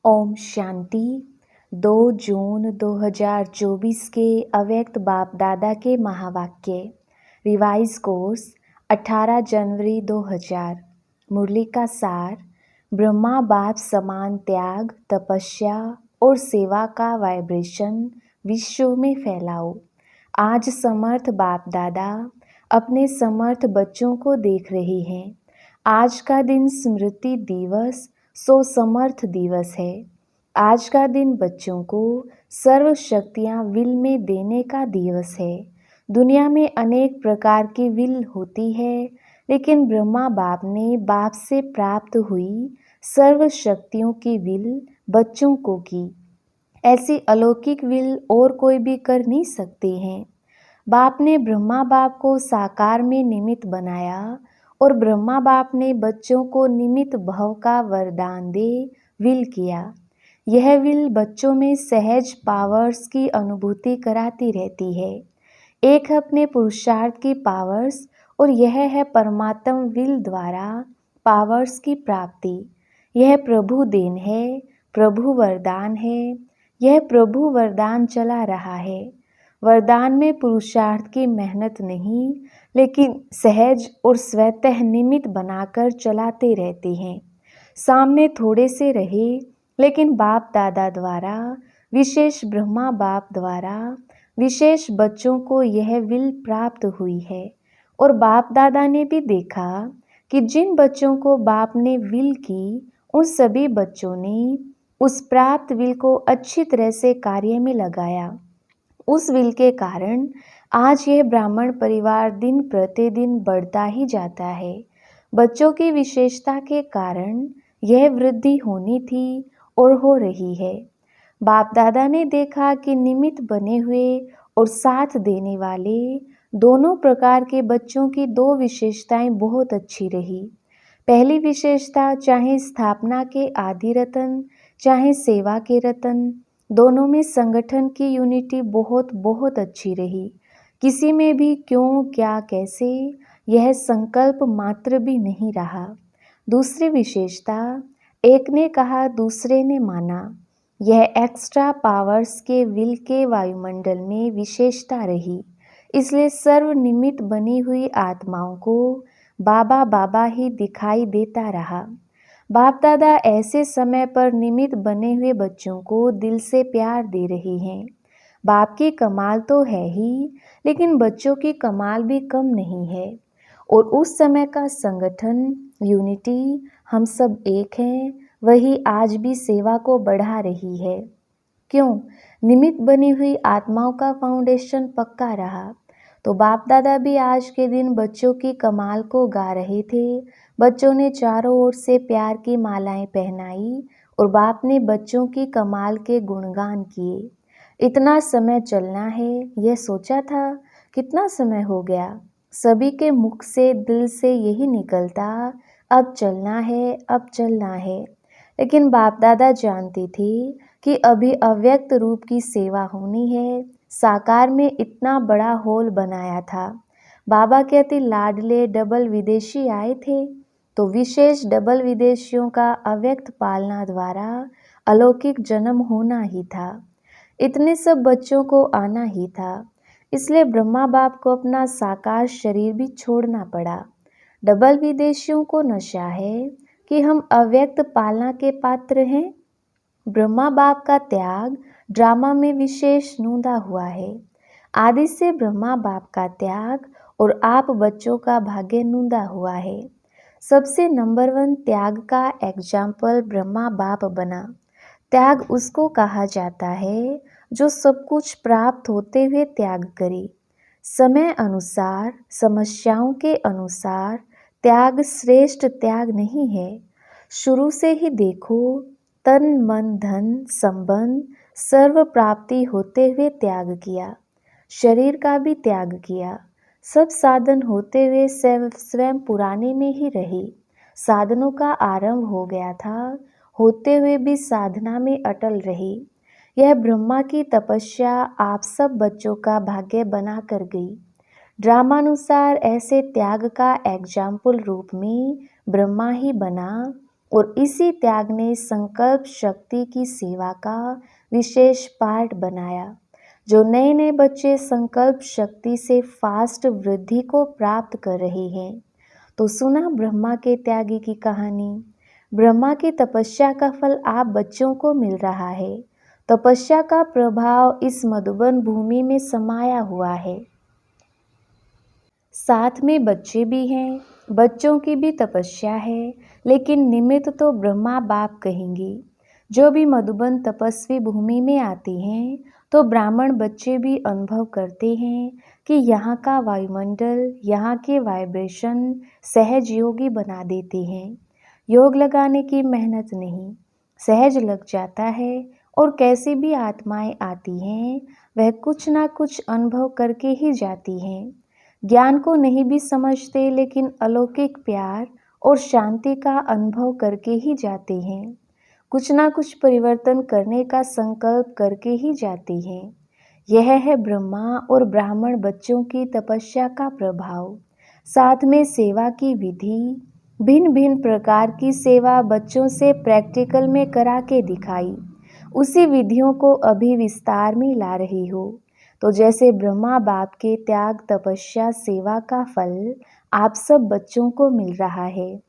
ओम शांति। 2 जून 2024 के अव्यक्त बाप दादा के महावाक्य। रिवाइज कोर्स 18 जनवरी 2000। मुरली का सार। ब्रह्मा बाप समान त्याग, तपस्या और सेवा का वाइब्रेशन विश्व में फैलाओ। आज समर्थ बाप दादा अपने समर्थ बच्चों को देख रहे हैं। आज का दिन स्मृति दिवस सो समर्थ दिवस है। आज का दिन बच्चों को सर्व शक्तियाँ विल में देने का दिवस है। दुनिया में अनेक प्रकार की विल होती है, लेकिन ब्रह्मा बाप ने बाप से प्राप्त हुई सर्व शक्तियों की विल बच्चों को की। ऐसी अलौकिक विल और कोई भी कर नहीं सकते हैं। बाप ने ब्रह्मा बाप को साकार में निमित्त बनाया और ब्रह्मा बाप ने बच्चों को निमित्त भव का वरदान दे विल किया। यह विल बच्चों में सहज पावर्स की अनुभूति कराती रहती है। एक है अपने पुरुषार्थ की पावर्स और यह है परमात्म विल द्वारा पावर्स की प्राप्ति। यह प्रभु देन है, प्रभु वरदान है। यह प्रभु वरदान चला रहा है। वरदान में पुरुषार्थ की मेहनत नहीं, लेकिन सहज और स्वतः निमित्त बनाकर चलाते रहते हैं। सामने थोड़े से रहे, लेकिन बाप दादा द्वारा, विशेष ब्रह्मा बाप द्वारा विशेष बच्चों को यह विल प्राप्त हुई है। और बाप दादा ने भी देखा कि जिन बच्चों को बाप ने विल की, उन सभी बच्चों ने उस प्राप्त विल को अच्छी तरह से कार्य में लगाया। उस विल के कारण आज यह ब्राह्मण परिवार दिन प्रतिदिन बढ़ता ही जाता है। बच्चों की विशेषता के कारण यह वृद्धि होनी थी और हो रही है। बाप दादा ने देखा कि निमित्त बने हुए और साथ देने वाले दोनों प्रकार के बच्चों की दो विशेषताएं बहुत अच्छी रही। पहली विशेषता, चाहे स्थापना के आदि रतन चाहे सेवा के रतन, दोनों में संगठन की यूनिटी बहुत बहुत अच्छी रही। किसी में भी क्यों, क्या, कैसे, यह संकल्प मात्र भी नहीं रहा। दूसरी विशेषता, एक ने कहा दूसरे ने माना। यह एक्स्ट्रा पावर्स के विल के वायुमंडल में विशेषता रही। इसलिए सर्वनिमित्त बनी हुई आत्माओं को बाबा बाबा ही दिखाई देता रहा। बाप दादा ऐसे समय पर निमित्त बने हुए बच्चों को दिल से प्यार दे रहे हैं। बाप की कमाल तो है ही, लेकिन बच्चों की कमाल भी कम नहीं है। और उस समय का संगठन, यूनिटी, हम सब एक हैं, वही आज भी सेवा को बढ़ा रही है। क्यों? निमित्त बनी हुई आत्माओं का फाउंडेशन पक्का रहा। तो बाप दादा भी आज के दिन बच्चों की कमाल को गा रहे थे। बच्चों ने चारों ओर से प्यार की मालाएं पहनाई और बाप ने बच्चों की कमाल के गुणगान किए। इतना समय चलना है, यह सोचा था? कितना समय हो गया? सभी के मुख से, दिल से यही निकलता, अब चलना है, अब चलना है। लेकिन बाप दादा जानते थे कि अभी अव्यक्त रूप की सेवा होनी है। साकार में इतना बड़ा हॉल बनाया था। बाबा के अति लाडले डबल विदेशी आए थे, तो विशेष डबल विदेशियों का अव्यक्त पालना द्वारा अलौकिक जन्म होना ही था। इतने सब बच्चों को आना ही था। इसलिए ब्रह्मा बाप को अपना साकार शरीर भी छोड़ना पड़ा। डबल विदेशियों को नशा है कि हम अव्यक्त पालना के पात्र हैं। ब्रह्मा बाप का त्याग ड्रामा में विशेष नूंदा हुआ है। आदि से ब्रह्मा बाप का त्याग और आप बच्चों का भाग्य नूंदा हुआ है। सबसे नंबर 1 त्याग का एग्जाम्पल ब्रह्मा बाप बना। त्याग उसको कहा जाता है जो सब कुछ प्राप्त होते हुए त्याग करे। समय अनुसार, समस्याओं के अनुसार त्याग श्रेष्ठ त्याग नहीं है। शुरू से ही देखो, तन मन धन संबंध सर्व प्राप्ति होते हुए त्याग किया। शरीर का भी त्याग किया। सब साधन होते हुए स्वयं पुराने में ही रहे। साधनों का आरंभ हो गया था, होते हुए भी साधना में अटल रहे। यह ब्रह्मा की तपस्या आप सब बच्चों का भाग्य बना कर गई। ड्रामानुसार ऐसे त्याग का एग्जाम्पल रूप में ब्रह्मा ही बना और इसी त्याग ने संकल्प शक्ति की सेवा का विशेष पार्ट बनाया। जो नए नए बच्चे संकल्प शक्ति से फास्ट वृद्धि को प्राप्त कर रहे हैं, तो सुना ब्रह्मा के त्यागी की कहानी। ब्रह्मा की तपस्या का फल आप बच्चों को मिल रहा है। तपस्या का प्रभाव इस मधुबन भूमि में समाया हुआ है। साथ में बच्चे भी हैं, बच्चों की भी तपस्या है, लेकिन निमित्त तो ब्रह्मा बाप कहेंगे। जो भी मधुबन तपस्वी भूमि में आते हैं, तो ब्राह्मण बच्चे भी अनुभव करते हैं कि यहाँ का वायुमंडल, यहाँ के वाइब्रेशन सहज योगी बना देते हैं। योग लगाने की मेहनत नहीं, सहज लग जाता है। और कैसी भी आत्माएं आती हैं, वह कुछ ना कुछ अनुभव करके ही जाती हैं। ज्ञान को नहीं भी समझते, लेकिन अलौकिक प्यार और शांति का अनुभव करके ही जाते हैं। कुछ ना कुछ परिवर्तन करने का संकल्प करके ही जाते हैं। यह है ब्रह्मा और ब्राह्मण बच्चों की तपस्या का प्रभाव। साथ में सेवा की विधि, भिन्न भिन्न प्रकार की सेवा बच्चों से प्रैक्टिकल में करा के दिखाई। उसी विधियों को अभी विस्तार में ला रही हो। तो जैसे ब्रह्मा बाप के त्याग, तपस्या, सेवा का फल आप सब बच्चों को मिल रहा है,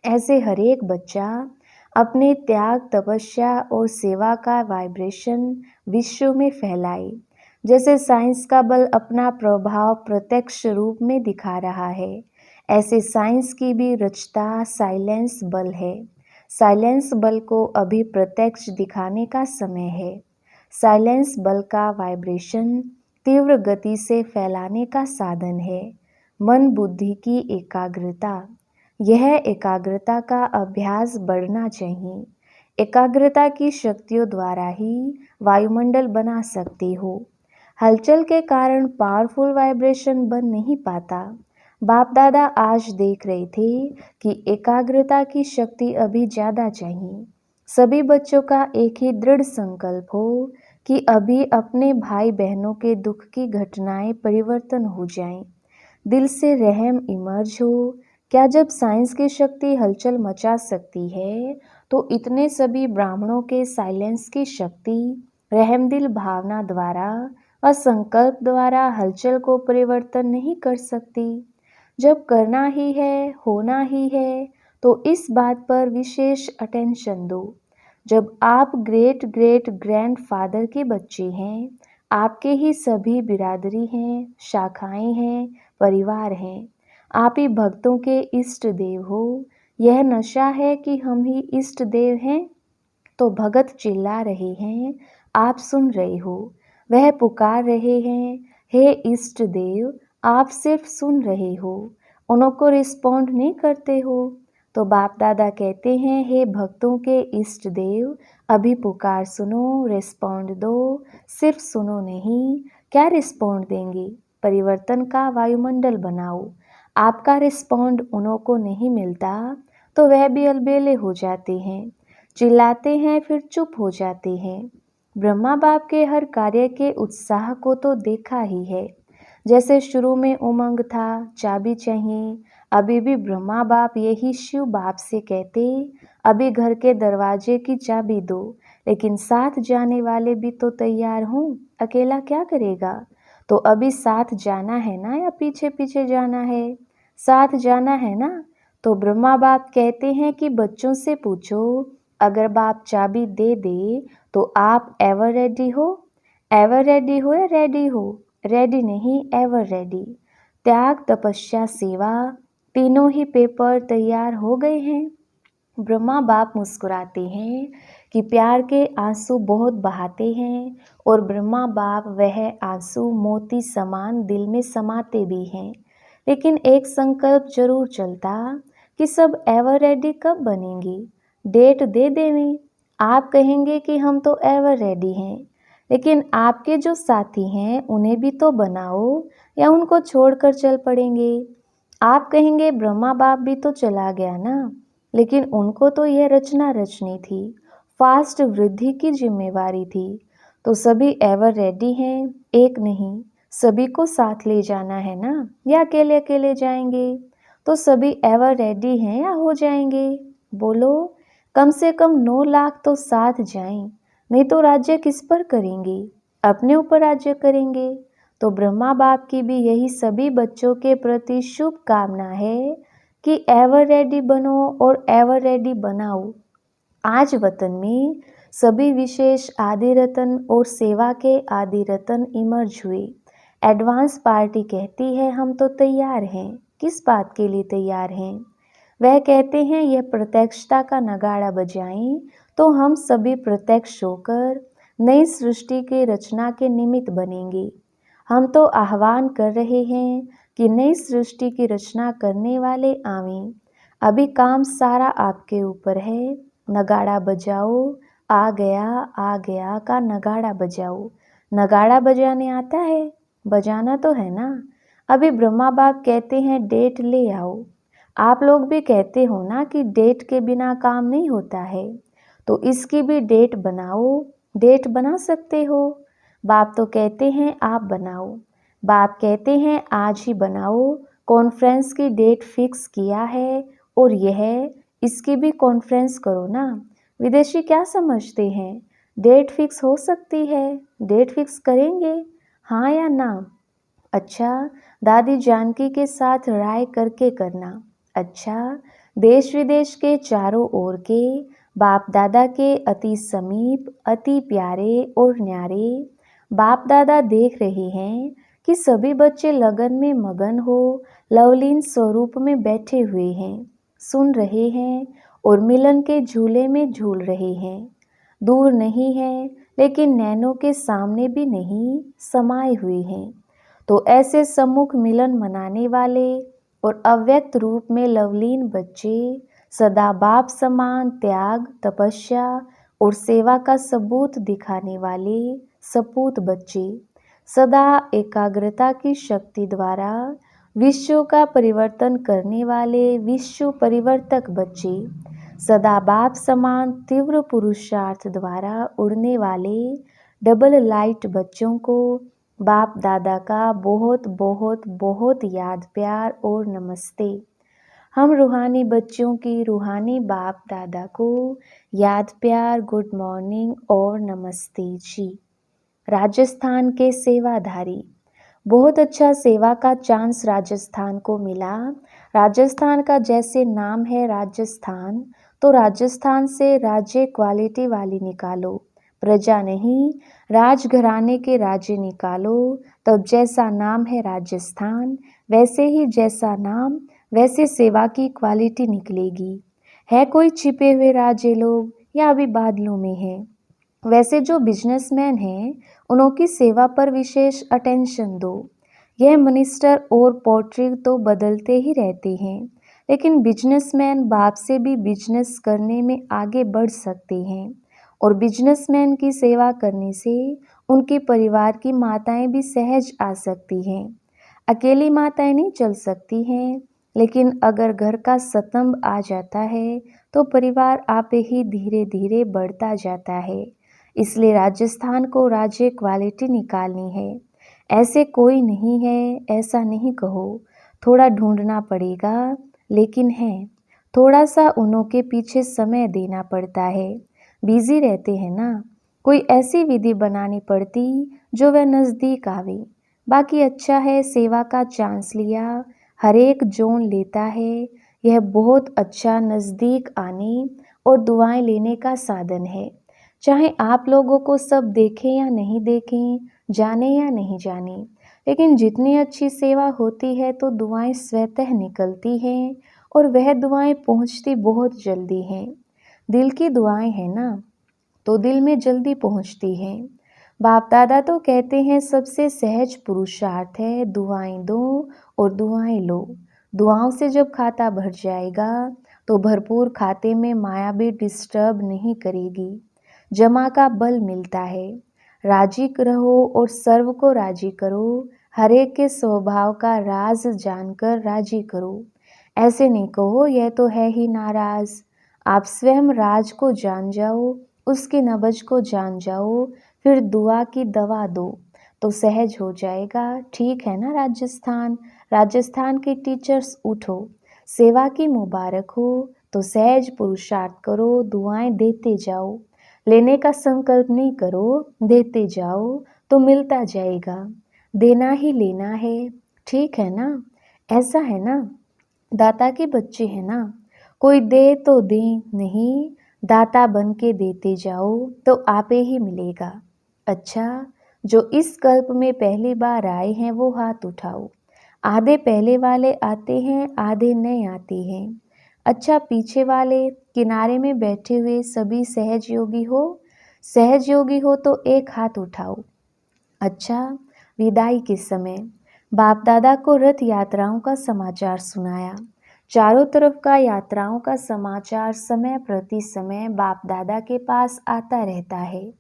ऐसे हर एक बच्चा अपने त्याग, तपस्या और सेवा का वाइब्रेशन विश्व में फैलाए। जैसे साइंस का बल अपना प्रभाव प्रत्यक्ष रूप में दिखा रहा है, ऐसे साइंस की भी रचता साइलेंस बल है। साइलेंस बल को अभी प्रत्यक्ष दिखाने का समय है। साइलेंस बल का वाइब्रेशन तीव्र गति से फैलाने का साधन है। मन बुद्धि की एकाग्रता, यह एकाग्रता का अभ्यास बढ़ना चाहिए। एकाग्रता की शक्तियों द्वारा ही वायुमंडल बना सकते हो। हलचल के कारण पावरफुल वाइब्रेशन बन नहीं पाता। बाप दादा आज देख रहे थे कि एकाग्रता की शक्ति अभी ज़्यादा चाहिए। सभी बच्चों का एक ही दृढ़ संकल्प हो कि अभी अपने भाई बहनों के दुख की घटनाएं परिवर्तन हो जाएं। दिल से रहम इमर्ज हो। क्या जब साइंस की शक्ति हलचल मचा सकती है, तो इतने सभी ब्राह्मणों के साइलेंस की शक्ति रहमदिल भावना द्वारा और संकल्प द्वारा हलचल को परिवर्तन नहीं कर सकती। जब करना ही है, होना ही है, तो इस बात पर विशेष अटेंशन दो। जब आप ग्रेट ग्रेट ग्रैंडफादर के बच्चे हैं, आपके ही सभी बिरादरी हैं, शाखाएं हैं, परिवार हैं। आप ही भक्तों के इष्ट देव हो। यह नशा है कि हम ही इष्ट देव हैं। तो भगत चिल्ला रहे हैं, आप सुन रहे हो। वह पुकार रहे हैं, हे इष्ट देव, आप सिर्फ सुन रहे हो, उनको रिस्पॉन्ड नहीं करते हो। तो बाप दादा कहते हैं, हे भक्तों के इष्ट देव, अभी पुकार सुनो, रिस्पॉन्ड दो। सिर्फ सुनो नहीं, क्या रिस्पॉन्ड देंगे? परिवर्तन का वायुमंडल बनाओ। आपका रिस्पॉन्ड उन्हों को नहीं मिलता, तो वह भी अलबेले हो जाते हैं, चिल्लाते हैं, फिर चुप हो जाते हैं। ब्रह्मा बाप के हर कार्य के उत्साह को तो देखा ही है। जैसे शुरू में उमंग था, चाबी चाहिए, अभी भी ब्रह्मा बाप यही शिव बाप से कहते, अभी घर के दरवाजे की चाबी दो, लेकिन साथ जाने वाले भी तो तैयार हों, अकेला क्या करेगा? तो अभी साथ जाना है ना, या पीछे पीछे जाना है? साथ जाना है ना। तो ब्रह्मा बाप कहते हैं कि बच्चों से पूछो, अगर बाप चाबी दे दे तो आप एवर रेडी हो? एवर रेडी हो या रेडी हो? रेडी नहीं, एवर रेडी। त्याग, तपस्या, सेवा, तीनों ही पेपर तैयार हो गए हैं। ब्रह्मा बाप मुस्कुराते हैं कि प्यार के आंसू बहुत बहाते हैं, और ब्रह्मा बाप वह आंसू मोती समान दिल में समाते भी हैं। लेकिन एक संकल्प जरूर चलता कि सब एवर रेडी कब बनेंगे। डेट दे देवें। आप कहेंगे कि हम तो एवर रेडी हैं, लेकिन आपके जो साथी हैं उन्हें भी तो बनाओ, या उनको छोड़कर चल पड़ेंगे। आप कहेंगे ब्रह्मा बाप भी तो चला गया ना, लेकिन उनको तो यह रचना रचनी थी, फास्ट वृद्धि की जिम्मेवारी थी। तो सभी एवर रेडी हैं, एक नहीं, सभी को साथ ले जाना है ना, या अकेले अकेले जाएंगे? तो सभी एवर रेडी हैं या हो जाएंगे? बोलो। कम से कम 9 लाख तो साथ जाएं, नहीं तो राज्य किस पर करेंगे? अपने ऊपर राज्य करेंगे। तो ब्रह्मा बाप की भी यही सभी बच्चों के प्रति शुभकामना है कि एवर रेडी बनो और एवर रेडी बनाओ। आज वतन में सभी विशेष आदि रतन और सेवा के आदि रतन इमर्ज हुए। एडवांस पार्टी कहती है हम तो तैयार हैं। किस बात के लिए तैयार हैं? वह कहते हैं यह प्रत्यक्षता का नगाड़ा बजाएं तो हम सभी प्रत्यक्ष होकर नई सृष्टि की रचना के निमित्त बनेंगे। हम तो आह्वान कर रहे हैं कि नई सृष्टि की रचना करने वाले आवें। अभी काम सारा आपके ऊपर है। नगाड़ा बजाओ, आ गया का नगाड़ा बजाओ। नगाड़ा बजाने आता है? बजाना तो है ना। अभी ब्रह्मा बाप कहते हैं डेट ले आओ। आप लोग भी कहते हो ना कि डेट के बिना काम नहीं होता है, तो इसकी भी डेट बनाओ। डेट बना सकते हो? बाप तो कहते हैं आप बनाओ। बाप कहते हैं आज ही बनाओ। कॉन्फ्रेंस की डेट फिक्स किया है और यह इसकी भी कॉन्फ्रेंस करो ना। विदेशी क्या समझते हैं? डेट फिक्स हो सकती है। डेट फिक्स करेंगे, हाँ या ना? अच्छा, दादी जानकी के साथ राय करके करना। अच्छा, देश विदेश के चारों ओर के बाप दादा के अति समीप, अति प्यारे और न्यारे बाप दादा देख रहे हैं कि सभी बच्चे लगन में मगन हो लवलीन स्वरूप में बैठे हुए हैं, सुन रहे हैं और मिलन के झूले में झूल रहे हैं। दूर नहीं है लेकिन नैनों के सामने भी नहीं, समाये हुए हैं। तो ऐसे सम्मुख मिलन मनाने वाले और अव्यक्त रूप में लवलीन बच्चे सदा बाप समान त्याग, तपस्या और सेवा का सबूत दिखाने वाले सपूत बच्चे, सदा एकाग्रता की शक्ति द्वारा विश्व का परिवर्तन करने वाले विश्व परिवर्तक बच्चे, सदा बाप समान तीव्र पुरुषार्थ द्वारा उड़ने वाले डबल लाइट बच्चों को बाप दादा का बहुत बहुत बहुत याद प्यार और नमस्ते। हम रूहानी बच्चों की रूहानी बाप दादा को याद प्यार गुड मॉर्निंग और नमस्ते जी। राजस्थान के सेवाधारी, बहुत अच्छा सेवा का चांस राजस्थान को मिला। राजस्थान का जैसे नाम है राजस्थान, तो राजस्थान से राज्य क्वालिटी वाली निकालो, प्रजा नहीं राजघराने के राज्य निकालो। तब जैसा नाम है राजस्थान, वैसे ही जैसा नाम वैसे सेवा की क्वालिटी निकलेगी। है कोई छिपे हुए राज्य लोग या अभी बादलों में है? वैसे जो बिजनेसमैन हैं उनकी सेवा पर विशेष अटेंशन दो। यह मिनिस्टर और पोट्री तो बदलते ही रहते हैं, लेकिन बिजनेसमैन बाप से भी बिजनेस करने में आगे बढ़ सकते हैं और बिजनेसमैन की सेवा करने से उनके परिवार की माताएं भी सहज आ सकती हैं। अकेली माताएं नहीं चल सकती हैं, लेकिन अगर घर का स्तंभ आ जाता है तो परिवार आप ही धीरे धीरे बढ़ता जाता है। इसलिए राजस्थान को राज्य क्वालिटी निकालनी है। ऐसे कोई नहीं है, ऐसा नहीं कहो। थोड़ा ढूंढना पड़ेगा, लेकिन है। थोड़ा सा उन्हों के पीछे समय देना पड़ता है। बिजी रहते हैं ना, कोई ऐसी विधि बनानी पड़ती जो वह नज़दीक आवे। बाकी अच्छा है सेवा का चांस लिया, हर एक जोन लेता है। यह बहुत अच्छा नज़दीक आने और दुआएं लेने का साधन है। चाहे आप लोगों को सब देखें या नहीं देखें, जाने या नहीं जाने, लेकिन जितनी अच्छी सेवा होती है तो दुआएं स्वतः निकलती हैं और वह दुआएं पहुंचती बहुत जल्दी हैं। दिल की दुआएं हैं ना, तो दिल में जल्दी पहुंचती हैं। बाप दादा तो कहते हैं सबसे सहज पुरुषार्थ है दुआएं दो और दुआएं लो। दुआओं से जब खाता भर जाएगा तो भरपूर खाते में माया भी डिस्टर्ब नहीं करेगी। जमा का बल मिलता है। राजी रहो और सर्व को राजी करो। हर एक के स्वभाव का राज जानकर राजी करो। ऐसे नहीं कहो यह तो है ही नाराज। आप स्वयं राज को जान जाओ, उसकी नबज को जान जाओ, फिर दुआ की दवा दो तो सहज हो जाएगा। ठीक है ना राजस्थान? राजस्थान के टीचर्स उठो, सेवा की मुबारक हो। तो सहज पुरुषार्थ करो, दुआएं देते जाओ। लेने का संकल्प नहीं करो, देते जाओ तो मिलता जाएगा। देना ही लेना है, ठीक है ना? ऐसा है ना? दाता के बच्चे हैं ना? कोई दे तो दे, नहीं दाता बन के देते जाओ तो आपे ही मिलेगा। अच्छा, जो इस कल्प में पहली बार आए हैं वो हाथ उठाओ। आधे पहले वाले आते हैं, आधे नए आते हैं। अच्छा, पीछे वाले किनारे में बैठे हुए सभी सहज योगी हो? सहज योगी हो तो एक हाथ उठाओ। अच्छा, विदाई के समय बाप दादा को रथ यात्राओं का समाचार सुनाया। चारों तरफ का यात्राओं का समाचार समय प्रति समय बाप दादा के पास आता रहता है।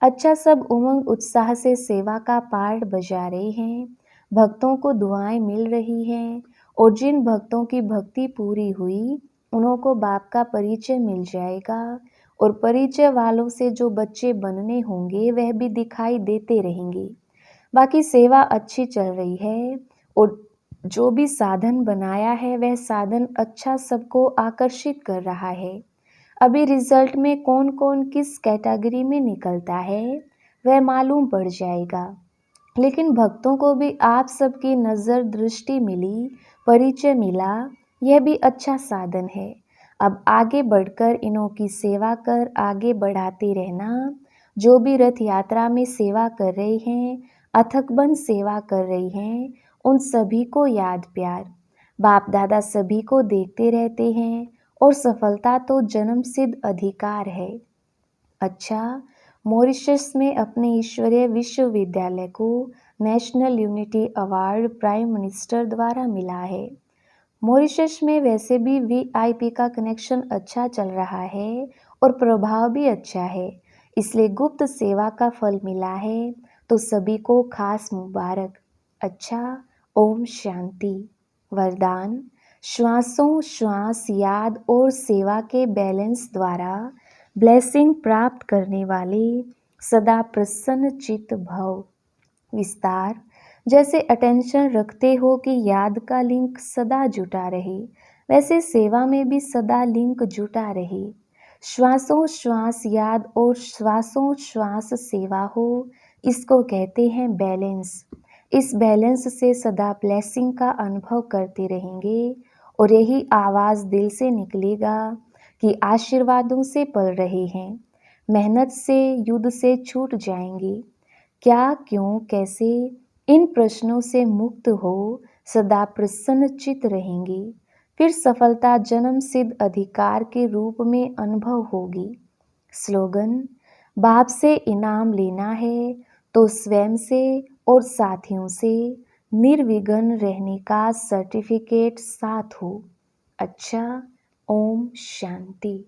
अच्छा, सब उमंग उत्साह से सेवा का पार्ट बजा रहे हैं। भक्तों को दुआएं मिल रही हैं और जिन भक्तों की भक्ति पूरी हुई उन्हों को बाप का परिचय मिल जाएगा और परिचय वालों से जो बच्चे बनने होंगे वह भी दिखाई देते रहेंगे। बाकी सेवा अच्छी चल रही है और जो भी साधन बनाया है वह साधन अच्छा सबको आकर्षित कर रहा है। अभी रिजल्ट में कौन कौन किस कैटेगरी में निकलता है वह मालूम पड़ जाएगा। लेकिन भक्तों को भी आप सबकी नज़र दृष्टि मिली, परिचय मिला, यह भी अच्छा साधन है। अब आगे बढ़कर इन्हों की सेवा कर आगे बढ़ाते रहना। जो भी रथ यात्रा में सेवा कर रहे हैं, अथकबंद सेवा कर रही हैं, उन सभी को याद प्यार। बाप दादा सभी को देखते रहते हैं और सफलता तो जन्म सिद्ध अधिकार है। अच्छा, मॉरिशस में अपने ईश्वरीय विश्वविद्यालय को national unity award prime minister द्वारा मिला है। मॉरिशस में वैसे भी वीआईपी का कनेक्शन अच्छा चल रहा है और प्रभाव भी अच्छा है, इसलिए गुप्त सेवा का फल मिला है, तो सभी को खास मुबारक। अच्छा, ओम शांति। वरदान: श्वासों श्वास याद और सेवा के बैलेंस द्वारा ब्लेसिंग प्राप्त करने वाले सदा प्रसन्न चित्त भव। विस्तार: जैसे अटेंशन रखते हो कि याद का लिंक सदा जुटा रहे, वैसे सेवा में भी सदा लिंक जुटा रहे। श्वासों श्वास याद और श्वासों श्वास सेवा हो, इसको कहते हैं बैलेंस। इस बैलेंस से सदा ब्लेसिंग का अनुभव करते रहेंगे और यही आवाज़ दिल से निकलेगा कि आशीर्वादों से पल रहे हैं, मेहनत से युद्ध से छूट जाएंगे। क्या, क्यों, कैसे, इन प्रश्नों से मुक्त हो सदा प्रसन्न चित रहेंगे। फिर सफलता जन्म सिद्ध अधिकार के रूप में अनुभव होगी। स्लोगन: बाप से इनाम लेना है तो स्वयं से और साथियों से निर्विघ्न रहने का सर्टिफिकेट साथ हो। अच्छा, ओम शांति।